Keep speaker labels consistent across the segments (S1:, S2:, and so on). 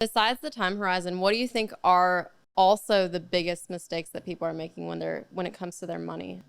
S1: Besides the time horizon, what do you think are also the biggest mistakes that people are making when it comes to their money?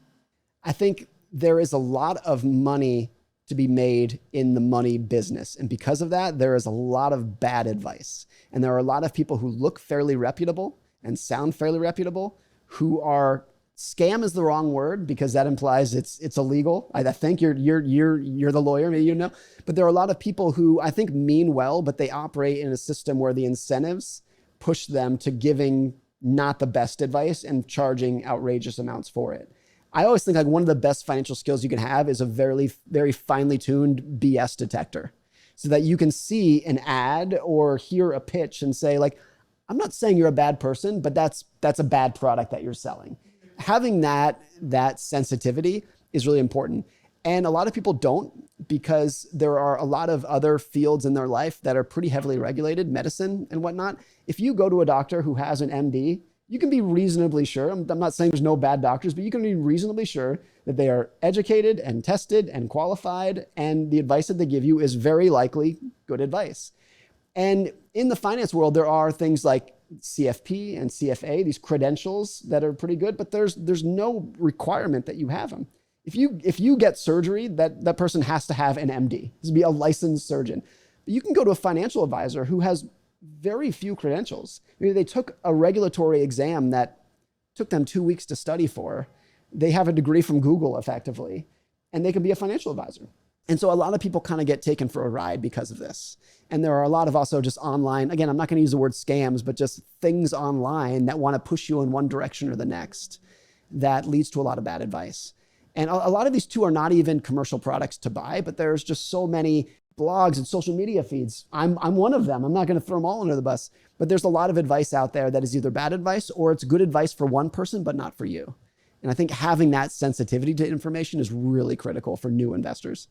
S2: I think there is a lot of money to be made in the money business. And because of that, there is a lot of bad advice. And there are a lot of people who look fairly reputable and sound fairly reputable who are scam is the wrong word because that implies it's illegal. I think you're the lawyer, maybe you know. But there are a lot of people who I think mean well, but they operate in a system where the incentives push them to giving not the best advice and charging outrageous amounts for it. I always think like one of the best financial skills you can have is a very, very finely tuned BS detector so that you can see an ad or hear a pitch and say like, I'm not saying you're a bad person, but that's a bad product that you're selling. Having that sensitivity is really important. And a lot of people don't because there are a lot of other fields in their life that are pretty heavily regulated, medicine and whatnot. If you go to a doctor who has an MD, you can be reasonably sure, I'm not saying there's no bad doctors, but you can be reasonably sure that they are educated and tested and qualified, and the advice that they give you is very likely good advice. And in the finance world, there are things like CFP and CFA, these credentials that are pretty good, but there's no requirement that you have them. If you get surgery, that person has to have an MD. This would be a licensed surgeon. But you can go to a financial advisor who has very few credentials. Maybe they took a regulatory exam that took them 2 weeks to study for. They have a degree from Google effectively, and they can be a financial advisor. And so a lot of people kind of get taken for a ride because of this. And there are a lot of also just online, again, I'm not going to use the word scams, but just things online that want to push you in one direction or the next that leads to a lot of bad advice. And a lot of these too are not even commercial products to buy, but there's just so many blogs and social media feeds. I'm one of them. I'm not going to throw them all under the bus, but there's a lot of advice out there that is either bad advice or it's good advice for one person, but not for you. And I think having that sensitivity to information is really critical for new investors.